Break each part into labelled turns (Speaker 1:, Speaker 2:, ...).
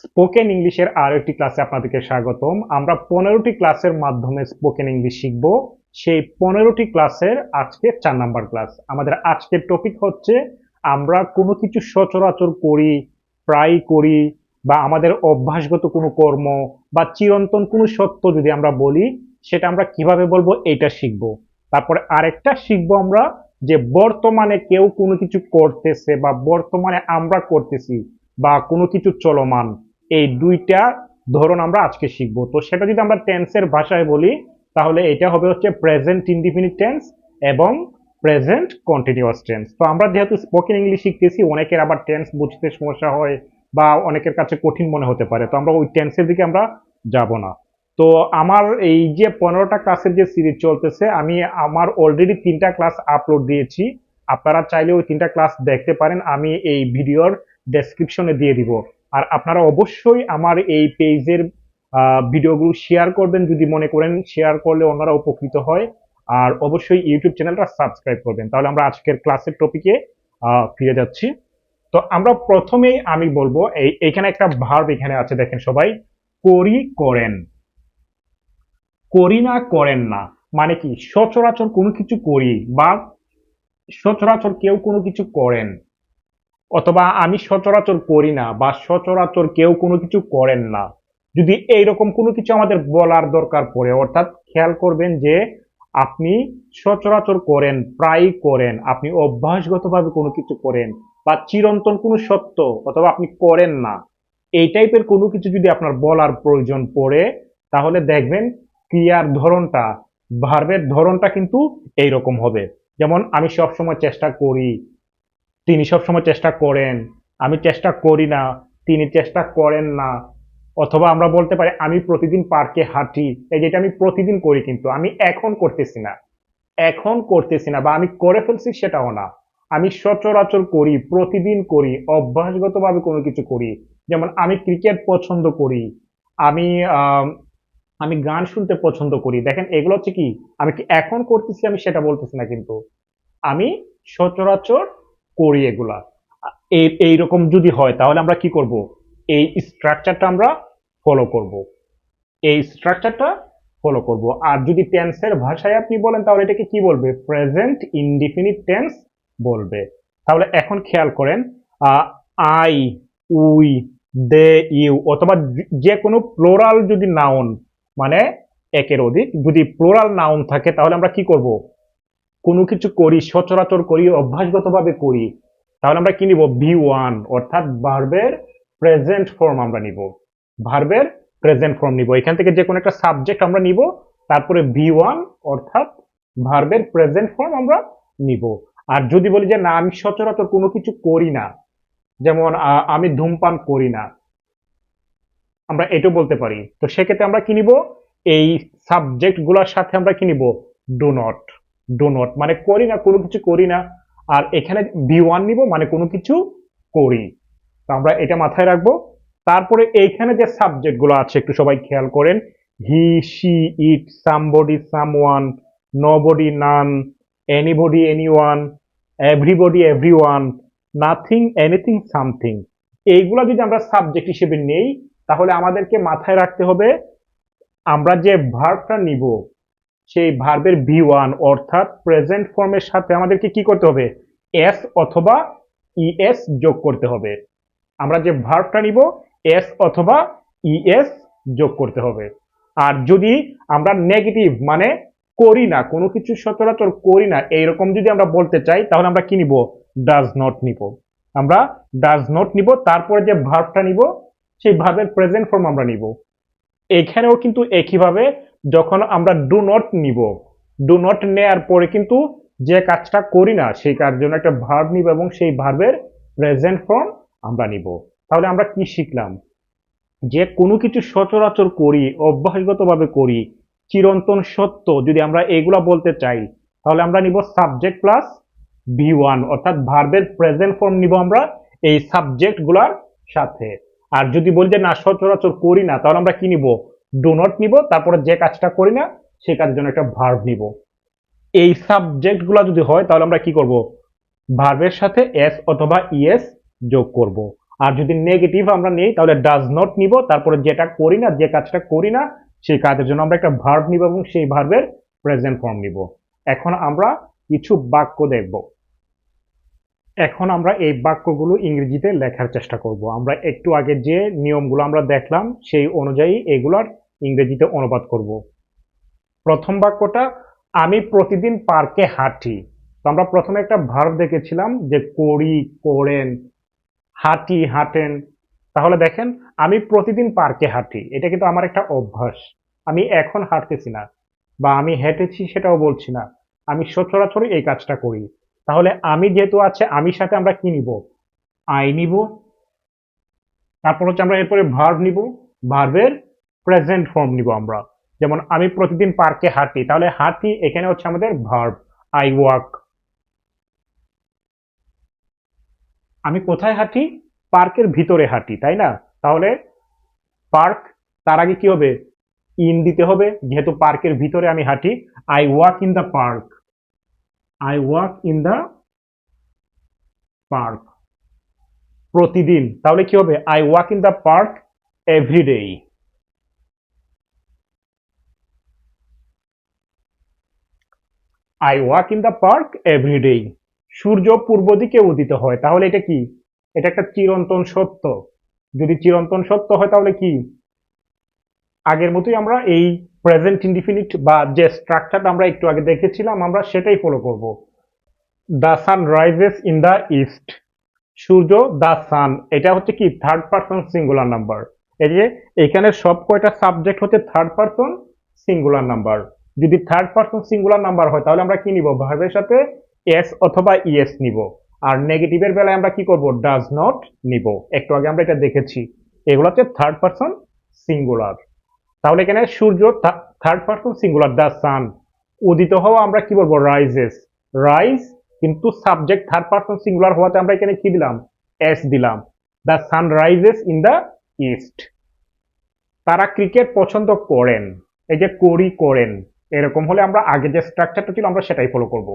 Speaker 1: Spoken ইংলিশের আরো একটি ক্লাসে আপনাদেরকে স্বাগতম। আমরা 15টি ক্লাসের মাধ্যমে স্পোকেন ইংলিশ শিখব। সেই 15টি ক্লাসের আজকে 4 নাম্বার ক্লাস। আমাদের আজকের টপিক হচ্ছে আমরা কোনো কিছু সচরাচর করি, প্রায় করি, বা আমাদের অভ্যাসগত কোনো কর্ম বা চিরন্তন কোনো সত্য যদি আমরা বলি, সেটা আমরা কিভাবে বলবো এটা শিখবো। তারপরে আরেকটা শিখবো আমরা যে বর্তমানে কেউ কোনো কিছু করতেছে বা বর্তমানে আমরা করতেছি বা কোনো কিছু চলমান, এই দুইটা ধরন আমরা আজকে শিখবো। তো সেটা যদি আমরা টেন্সের ভাষায় বলি তাহলে এটা হবে হচ্ছে প্রেজেন্ট ইনডিফিনিট টেন্স এবং প্রেজেন্ট কন্টিনিউয়াস টেন্স। তো আমরা যেহেতু স্পোকেন ইংলিশ শিখতেছি, অনেকের আবার টেন্স বুঝতে সমস্যা হয় বা অনেকের কাছে কঠিন মনে হতে পারে, তো আমরা ওই টেন্সের দিকে আমরা যাব না। তো আমার এই যে 15টা ক্লাসের যে সিরিজ চলতেছে, আমি আমার অলরেডি 3টা ক্লাস আপলোড দিয়েছি। আপনারা চাইলে ওই 3টা ক্লাস দেখতে পারেন, আমি এই ভিডিওর ডেসক্রিপশনে দিয়ে দিব। আর আপনারা অবশ্যই আমার এই পেজের ভিডিওগুলো শেয়ার করবেন যদি মনে করেন শেয়ার করলে অন্যরা উপকৃত হয়। আর অবশ্যই ইউটিউব চ্যানেলটা সাবস্ক্রাইব করবেন। তাহলে আমরা আজকের ক্লাসের টপিকে ফিরে যাচ্ছি। তো আমরা প্রথমেই আমি বলবো এইখানে একটা ভার্ব এখানে আছে, দেখেন সবাই, করি, করেন। করি না, করেন না মানে কি? সচরাচর কোনো কিছু করি বা সচরাচর কেউ কোনো কিছু করেন, অথবা আমি সচরাচর করি না বা সচরাচর কেউ কোনো কিছু করেন না। যদি এইরকম কোনো কিছু আমাদের বলার দরকার পড়ে, অর্থাৎ খেয়াল করবেন যে আপনি সচরাচর করেন, প্রায় করেন, আপনি অভ্যাসগতভাবে কোনো কিছু করেন, বা চিরন্তন কোনো সত্য অথবা আপনি করেন না, এই টাইপের কোনো কিছু যদি আপনার বলার প্রয়োজন পড়ে, তাহলে দেখবেন ক্রিয়ার ধরনটা, ভার্বের ধরনটা কিন্তু এইরকম হবে। যেমন আমি সবসময় চেষ্টা করি, তিনি সবসময় চেষ্টা করেন, আমি চেষ্টা করি না, তিনি চেষ্টা করেন না। অথবা আমরা বলতে পারি আমি প্রতিদিন পার্কে হাঁটি, এই যেটা আমি প্রতিদিন করি কিন্তু আমি এখন করতেছি না, এখন করতেছি না বা আমি করে ফেলছি সেটাও না। আমি সচরাচর করি, প্রতিদিন করি, অভ্যাসগতভাবে কোনো কিছু করি। যেমন আমি ক্রিকেট পছন্দ করি, আমি আহ আমি গান শুনতে পছন্দ করি। দেখেন এগুলো হচ্ছে কি, আমি কি এখন করতেছি আমি সেটা বলতেছি না, কিন্তু আমি সচরাচর করি এগুলা। এইরকম যদি হয় তাহলে আমরা কি করব? এই স্ট্রাকচারটা আমরা ফলো করব, এই স্ট্রাকচারটা ফলো করব। আর যদি টেন্সের ভাষায় আপনি বলেন তাহলে এটাকে কি বলবে? প্রেজেন্ট ইনডিফিনিট টেন্স বলবে। তাহলে এখন খেয়াল করেন, আই, উই, দে, ইউ অথবা যে কোনো প্লোরাল যদি নাউন, মানে একের অধিক যদি প্লোরাল নাউন থাকে, তাহলে আমরা কি করব? কোনো কিছু করি, সচরাচর করি, অভ্যাসগতভাবে করি, তাহলে আমরা কি নিব? ভি ওয়ান, অর্থাৎ ভার্বের প্রেজেন্ট ফর্ম আমরা নিব। ভার্বের প্রেজেন্ট ফর্ম নিব, এখান থেকে যে কোনো একটা সাবজেক্ট আমরা নিব, তারপরে ভি ওয়ান অর্থাৎ ভার্বের প্রেজেন্ট ফর্ম আমরা নিব। আর যদি বলি যে না আমি সচরাচর কোনো কিছু করি না, যেমন আমি ধূমপান করি না, আমরা এটাও বলতে পারি। তো সেক্ষেত্রে আমরা কি নিব? এই সাবজেক্ট গুলার সাথে আমরা কি নিব? Do not. ডু নট মানে করি না, কোনো কিছু করি না। আর এখানে বি ওয়ান নিব মানে কোনো কিছু করি। তো আমরা এটা মাথায় রাখবো। তারপরে এইখানে যে সাবজেক্ট গুলো আছে একটু সবাই খেয়াল করেন, he, she, it, somebody, someone, nobody, none, anybody, anyone, everybody, everyone, nothing, anything, something, এইগুলা যদি আমরা সাবজেক্ট হিসেবে নেই, তাহলে আমাদেরকে মাথায় রাখতে হবে আমরা যে ভার্বটা নিব সেই ভার্বের ভি ওয়ান অর্থাৎ প্রেজেন্ট ফর্মের সাথে আমাদেরকে কি করতে হবে? এস অথবা ইএস যোগ করতে হবে। আমরা যে ভার্বটা নিব এস অথবা ইএস যোগ করতে হবে। আর যদি আমরা নেগেটিভ মানে করি না, কোনো কিছু সচরাচর করি না এইরকম যদি আমরা বলতে চাই, তাহলে আমরা কি নিব? ডাজ নট নিব। আমরা ডাজ নট নিব, তারপরে যে ভার্বটা নিব সেই ভার্বের প্রেজেন্ট ফর্ম আমরা নিব। এখানেও কিন্তু একইভাবে যখন আমরা ডু নট নিব, ডু নট নেয়ার পরে কিন্তু যে কাজটা করি না সেই কাজের জন্য একটা ভার্ব নিব এবং সেই ভার্বের প্রেজেন্ট ফর্ম আমরা নিব। তাহলে আমরা কি শিখলাম? যে কোনো কিছু সচরাচর করি, অভ্যাসগতভাবে করি, চিরন্তন সত্য যদি আমরা এগুলা বলতে চাই, তাহলে আমরা নিব সাবজেক্ট প্লাস ভি ওয়ান অর্থাৎ ভার্বের প্রেজেন্ট ফর্ম নিব আমরা এই সাবজেক্ট গুলার সাথে। আর যদি বলি যে না সচরাচর করি না, তাহলে আমরা কি নিব? ডু নট নিব, তারপরে যে কাজটা করি না সে কাজের জন্য একটা ভার্ব নিব। এই সাবজেক্ট গুলা যদি হয় তাহলে আমরা কি করব? ভার্বের সাথে এস অথবা ইএস যোগ করব। আর যদি নেগেটিভ আমরা নেই তাহলে ডাজ নট নিব, তারপরে যেটা করি না, যে কাজটা করি না সেই কাজের জন্য আমরা একটা ভার্ব নিব এবং সেই ভার্বের প্রেজেন্ট ফর্ম নিব। এখন আমরা কিছু বাক্য দেখব। এখন আমরা এই বাক্যগুলো ইংরেজিতে লেখার চেষ্টা করব। আমরা একটু আগে যে নিয়মগুলো আমরা দেখলাম সেই অনুযায়ী এগুলার ইংরেজিতে অনুবাদ করব। প্রথম বাক্যটা, আমি প্রতিদিন পার্কে হাঁটি। তো আমরা প্রথমে একটা ভার্ব দেখেছিলাম যে করি, করেন, হাঁটি, হাঁটেন। তাহলে দেখেন, আমি প্রতিদিন পার্কে হাঁটি, এটা কিন্তু আমার একটা অভ্যাস। আমি এখন হাঁটতেছি না বা আমি হেঁটেছি সেটাও বলছি না, আমি সচরাচর এই কাজটা করি। তাহলে আমি যেহেতু আছে, আমির সাথে আমরা কি নিব? আই নিব। তারপর হচ্ছে আমরা এরপরে ভার্ব নিব, ভার্বের প্রেজেন্ট ফর্ম নিব আমরা। যেমন আমি প্রতিদিন পার্কে হাঁটি, তাহলে হাঁটি এখানে হচ্ছে আমাদের ভার্ব, আই ওয়াক। আমি কোথায় হাঁটি? পার্কের ভিতরে হাঁটি, তাই না? তাহলে পার্ক, তার আগে কি হবে? ইন দিতে হবে, যেহেতু পার্কের ভিতরে আমি হাঁটি। I walk in the park, I walk in the park. প্রতিদিন, তাহলে কি হবে? I walk in the park every day. I walk in the park every day. সূর্য পূর্ব দিকে উদিত হয়, তাহলে এটা কি? এটা একটা চিরন্তন সত্য। যদি চিরন্তন সত্য হয় তাহলে কি? আগের মতোই আমরা এই প্রেজেন্ট ইনডিফিনিট বা যে স্ট্রাকচারটা আমরা একটু আগে দেখেছিলাম আমরা সেটাই ফলো করব। The sun rises in the east. Surya, the sun, এটা হচ্ছে কি? Third person singular number. এই যে এখানে সব কয়টা সাবজেক্ট হচ্ছে থার্ড পারসন সিঙ্গুলার নাম্বার। যদি থার্ড পারসন সিঙ্গুলার নাম্বার হয় তাহলে আমরা কি নিব? ভার্বের সাথে এস অথবা ইএস নিব। আর নেগেটিভের বেলায় আমরা কি করব? ডাজ নট নিব। একটু আগে আমরা এটা দেখেছি। এগুলো হচ্ছে থার্ড পারসন সিঙ্গুলার। তাহলে এখানে সূর্য third person singular, the sun. উদিত হওয়া আমরা কি বলবো? রাইজেস, রাইজ, কিন্তু সাবজেক্ট থার্ড পারসন সিঙ্গুলার হওয়াতে আমরা এখানে কি দিলাম? এস দিলাম। The sun rises in the east. তারা ক্রিকেট পছন্দ করেন। এই যে করি, করেন, এরকম হলে আমরা আগে যে স্ট্রাকচারটা ছিল আমরা সেটাই ফলো করব।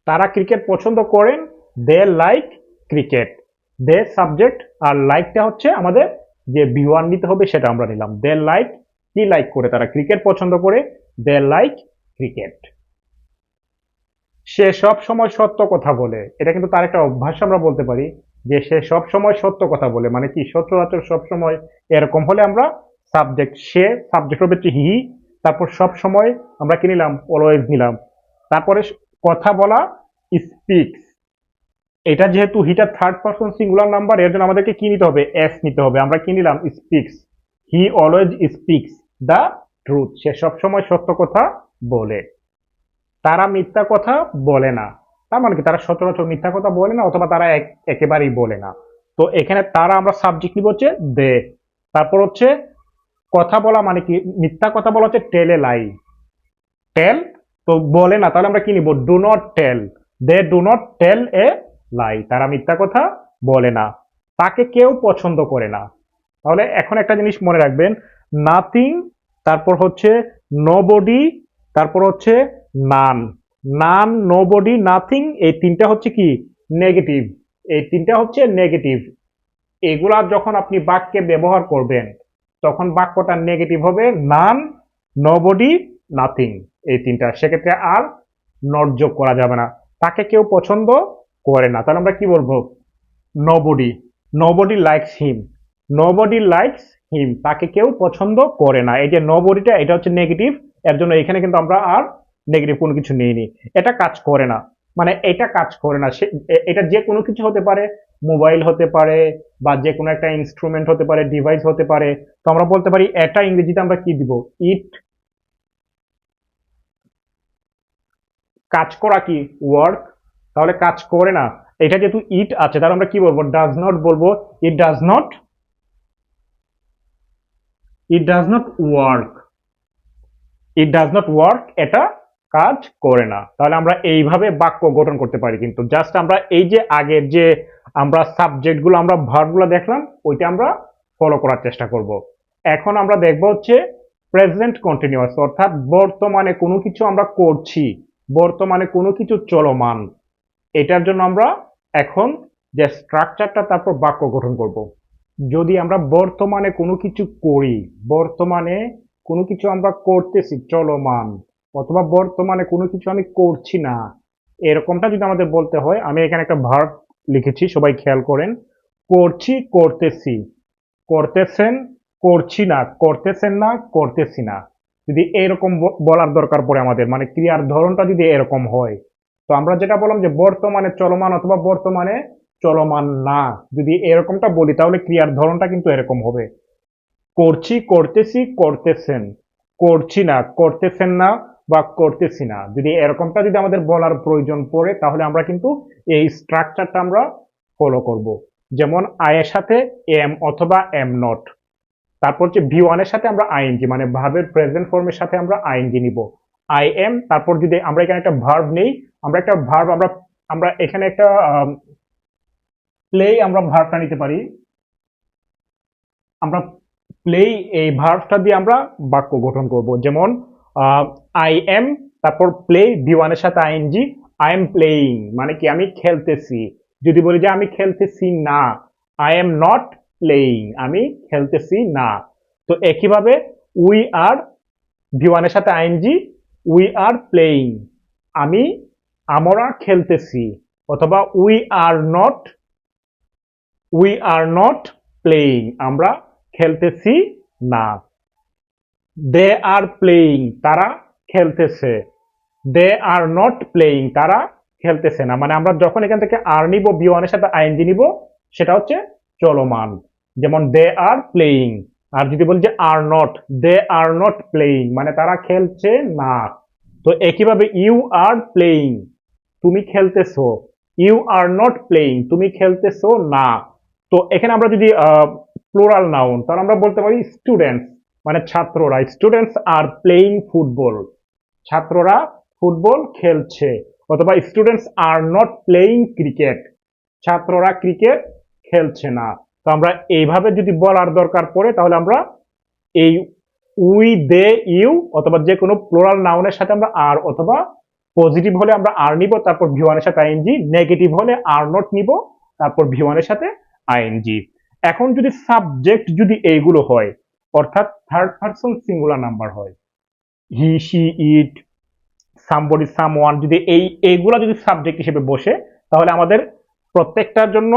Speaker 1: তারা ক্রিকেট পছন্দ করেন, দে লাইক ক্রিকেট। দে সাবজেক্ট আর লাইকটা হচ্ছে আমাদের যে বি1 নিতে হবে সেটা আমরা নিলাম। দে লাইক, কি লাইক করে? তারা ক্রিকেট পছন্দ করে, দে লাইক ক্রিকেট। সে সব সময় সত্য কথা বলে, এটা কিন্তু তার একটা অভ্যাস আমরা বলতে পারি যে সে সব সময় সত্য কথা বলে, মানে কি? সচরাচর সব সময়, এরকম হলে আমরা সাবজেক্ট, সে সাবজেক্ট হবে হি, তারপর সব সময় আমরা কি নিলাম? অলওয়েজ নিলাম। তারপরে কথা বলা, স্পিক্স। এটা যেহেতু হিটা থার্ড পারসন সিঙ্গুলার নাম্বার, এর জন্য আমাদেরকে কি নিতে হবে? এস নিতে হবে। আমরা কি নিলাম? Speaks. He always speaks the truth. সে সবসময় সত্য কথা বলে। তারা মিথ্যা কথা বলে না, তার মানে কি? তারা সচরাচর মিথ্যা কথা বলে না, অথবা তারা একেবারেই বলে না। তো এখানে তারা আমরা সাবজেক্ট নিব হচ্ছে দে। তারপর হচ্ছে কথা বলা, মানে কি? মিথ্যা কথা বলা হচ্ছে টেল এ লাই। টেল, তো বলে না, তাহলে আমরা কি নিব? Do not tell. They do not tell a lie. তারা মিথ্যা কথা বলে না। তাকে কেউ পছন্দ করে না। তাহলে এখন একটা জিনিস মনে রাখবেন, নাথিং, তারপর হচ্ছে নোবডি, তারপর হচ্ছে নান। নান, নোবডি, নাথিং, এই তিনটা হচ্ছে কি? নেগেটিভ। এই তিনটা হচ্ছে নেগেটিভ। এগুলা যখন আপনি বাক্যে ব্যবহার করবেন তখন বাক্যটা নেগেটিভ হবে। নান, নোবডি, নাথিং, এই তিনটা। সেক্ষেত্রে আর নট যোগ করা যাবে না। তাকে কেউ পছন্দ করে না, তাহলে আমরা কি বলবো? Nobody. Nobody likes him. Nobody likes him, তাকে কেউ পছন্দ করে না। এই যে নোবডিটা, এটা হচ্ছে নেগেটিভ, এর জন্য এখানে কিন্তু আমরা আর নেগেটিভ কোনো কিছু নিইনি। এটা কাজ করে না, মানে এটা কাজ করে না। এটা যে কোনো কিছু হতে পারে, মোবাইল হতে পারে বা যে কোনো একটা ইনস্ট্রুমেন্ট হতে পারে, ডিভাইস হতে পারে। তো আমরা বলতে পারি এটা ইংরেজিতে আমরা কি দিব? ইট। কাজ করা কি? ওয়ার্ক। তাহলে কাজ করে না, এটা যেহেতু ইট আছে তাহলে আমরা কি বলবো? ডাজ নট বলবো। It does not, it does not work. It does not work, এটা কাজ করে না। তাহলে আমরা এইভাবে বাক্য গঠন করতে পারি। কিন্তু জাস্ট আমরা এই যে আগের যে আমরা সাবজেক্ট গুলো, আমরা ভার্ব গুলো দেখলাম, ওইটা আমরা ফলো করার চেষ্টা করব। এখন আমরা দেখব হচ্ছে প্রেজেন্ট কন্টিনিউয়াস, অর্থাৎ বর্তমানে কোনো কিছু আমরা করছি, বর্তমানে কোনো কিছু চলমান। এটার জন্য আমরা এখন যে স্ট্রাকচারটা, তারপর বাক্য গঠন করব। যদি আমরা বর্তমানে কোনো কিছু করি, বর্তমানে কোনো কিছু আমরা করতেছি চলমান, অথবা বর্তমানে কোনো কিছু আমি করছি না, এরকমটা যদি আমাদের বলতে হয়, আমি এখানে একটা ভার্ব লিখেছি, সবাই খেয়াল করেন। করছি, করতেছি, করতেছেন, করছি না, করতেছেন না, করতেছি না। যদি এরকম বলার দরকার পড়ে আমাদের, মানে ক্রিয়ার ধরনটা যদি এরকম হয়, তো আমরা যেটা বললাম যে বর্তমানে চলমান অথবা বর্তমানে চলমান না, যদি এরকমটা বলি তাহলে ক্রিয়ার ধরনটা কিন্তু এরকম হবে। করছি, করতেছি, করতেছেন, করছি না, করতেছেন না, বা করতেছি না। যদি এরকমটা যদি আমাদের বলার প্রয়োজন পড়ে, তাহলে আমরা কিন্তু এই স্ট্রাকচারটা আমরা ফলো করব। যেমন আয়ের সাথে এম অথবা এম নট, তারপর হচ্ছে ভি ওয়ানের সাথে আমরা আইএনজি, মানে ভার্বের প্রেজেন্ট ফর্মের সাথে আমরা আইএনজি নিব। আই এম, তারপর যদি আমরা এখানে একটা ভার্ব নেই, আমরা একটা ভার্ব আমরা আমরা এখানে একটা প্লে, আমরা ভার্বটা নিতে পারি। আমরা প্লে, এই ভার্বটা দিয়ে আমরা বাক্য গঠন করব। যেমন আই এম, তারপর প্লে, ভি ওয়ানের সাথে আইএনজি, আই এম প্লেইং, মানে কি আমি খেলতেছি। যদি বলি যে আমি খেলতেছি না, আই এম নট প্লেইং, আমি খেলতেছি না। তো একইভাবে উই আর, ভি ওয়ানের সাথে আইএনজি, উই আর প্লেইং, আমি, আমরা খেলতেছি। অথবা উই আর নট প্লেইং, আমরা খেলতেছি না। দে আর প্লেইং, তারা খেলতেছে। দে আর নট প্লেইং, তারা খেলতেছে না। মানে আমরা যখন এখান থেকে আর নিব, বি ওয়ানের সাথে আইএনজি নিব, সেটা হচ্ছে চলমান। যেমন দে আর প্লেইং। আর যদি বলি যে are not, they are not playing, মানে তারা খেলছে না। তো একইভাবে ইউ আর প্লেইং, তুমি খেলতেছো। ইউ আর নট প্লেইং, তুমি খেলতেছো না। তো এখানে আমরা যদি প্লুরাল নাউন, তাহলে আমরা বলতে পারি স্টুডেন্টস, মানে ছাত্ররা। স্টুডেন্টস আর প্লেইং ফুটবল, ছাত্ররা ফুটবল খেলছে। অথবা students are not playing cricket, ছাত্ররা ক্রিকেট খেলছে না। তো আমরা এইভাবে যদি বলার দরকার পড়ে, তাহলে আমরা এই উই, দে, ইউ অথবা যে কোনো প্লুরাল নাউনের সাথে আমরা আর, অথবা পজিটিভ হলে আমরা আর নিব, তারপর ভি ওয়ানের সাথে আইএনজি, নেগেটিভ হলে আর নট নিব, তারপর ভি ওয়ানের সাথে আইএনজি। এখন যদি সাবজেক্ট যদি এইগুলো হয়, অর্থাৎ থার্ড পারসন সিঙ্গুলার নাম্বার হয়, হি, শি, ইট, সামবডি, সামওয়ান, যদি এইগুলা যদি সাবজেক্ট হিসেবে বসে, তাহলে আমাদের প্রত্যেকটার জন্য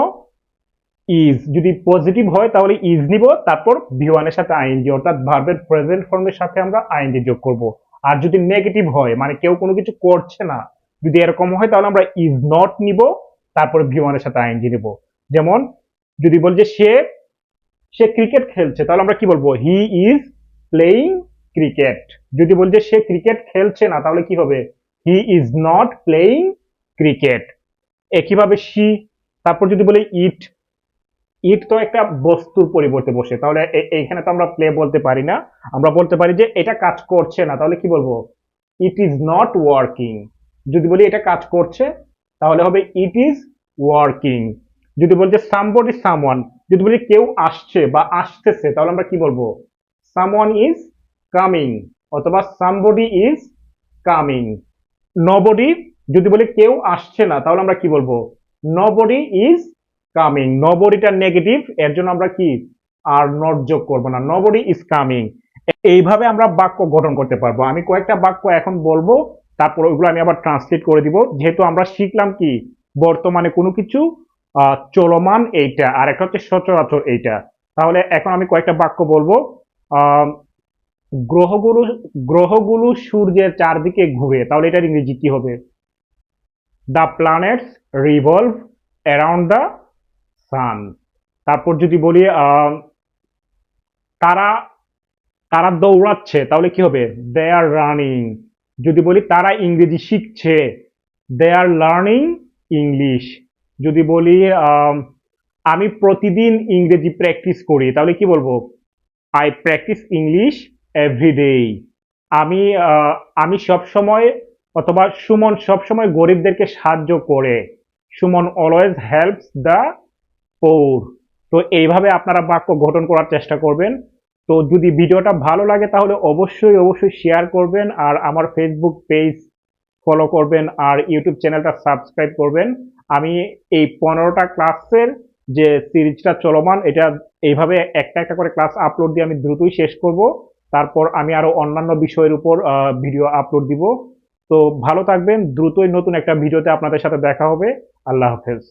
Speaker 1: ইজ, যদি পজিটিভ হয় তাহলে ইজ নিব, তারপর ভি ওয়ানের সাথে আইএনজি, অর্থাৎ ভার্বের প্রেজেন্ট ফর্মের সাথে আমরা আইএনজি যোগ করব। আর যদি নেগেটিভ হয়, মানে কেউ কোনো কিছু করছে না, যদি এরকম হয়, তাহলে আমরা ইজ নট নিব, তারপর ভি ওয়ানের সাথে আইএনজি নিব। যেমন যদি বল যে সে সে ক্রিকেট খেলছে, তাহলে আমরা কি বলবো? He is playing cricket. যদি বল যে সে ক্রিকেট খেলছে না, তাহলে কি হবে? He is not playing cricket. একইভাবে সি, তারপর যদি বলি ইট, ইট তো একটা বস্তুর পরিবর্তে বসে, তাহলে এইখানে তো আমরা প্লে বলতে পারি না। আমরা বলতে পারি যে এটা কাজ করছে না, তাহলে কি বলবো? It is not working. যদি বলি এটা কাজ করছে, তাহলে হবে ইট ইজ ওয়ার্কিং। যদি বলি যে সামবডি, সামওয়ান, যদি বলি কেউ আসছে বা আসতেছে, তাহলে আমরা কি বলবো? সামওয়ান ইজ কামিং, অথবা সামবডি ইজ কামিং। নবডি, যদি বলি কেউ আসছে না, তাহলে আমরা কি বলবো? Nobody is coming. নবডিটা নেগেটিভ, এর জন্য আমরা কি আর নট যোগ করবো না, নবডি ইজ কামিং। এইভাবে আমরা বাক্য গঠন করতে পারবো। আমি কয়েকটা বাক্য এখন বলবো, তারপর ওইগুলো আমি আবার ট্রান্সলেট করে দিব। যেহেতু আমরা শিখলাম কি বর্তমানে কোনো কিছু চলমান এইটা, আর একটা হচ্ছে সচরাচর এইটা। তাহলে এখন আমি কয়েকটা বাক্য বলবো। আহ গ্রহগুলো গ্রহগুলো সূর্যের চারদিকে ঘুরে, তাহলে এটার ইংরেজি কি হবে? The planets revolve around the sun. তারপর যদি বলি তারা তারা দৌড়াচ্ছে, তাহলে কি হবে? দে আর রানিং। যদি বলি তারা ইংরেজি শিখছে, দে আর লার্নিং ইংলিশ। যদি বলি আমি প্রতিদিন ইংরেজি প্র্যাকটিস করি, তাহলে কি বলবো? I practice English everyday. আমি আমি সব সময়, অথবা সুমন সব সময় গরিবদেরকে সাহায্য করে। Suman always helps the poor. তো এইভাবে আপনারা বাক্য গঠন করার চেষ্টা করবেন। তো যদি ভিডিওটা ভালো লাগে, তাহলে অবশ্যই অবশ্যই শেয়ার করবেন, আর আমার ফেসবুক পেজ ফলো করবেন, আর ইউটিউব চ্যানেলটা সাবস্ক্রাইব করবেন। আমি এই 15টা ক্লাসের যে সিরিজটা চলমান, এটা এইভাবে একটা একটা করে ক্লাস আপলোড দিয়ে আমি দ্রুতই শেষ করব। তারপর আমি আরো অন্যান্য বিষয়ের উপর ভিডিও আপলোড দিব। তো ভালো থাকবেন, দ্রুতই নতুন একটা ভিডিওতে আপনাদের সাথে দেখা হবে। আল্লাহ হাফেজ।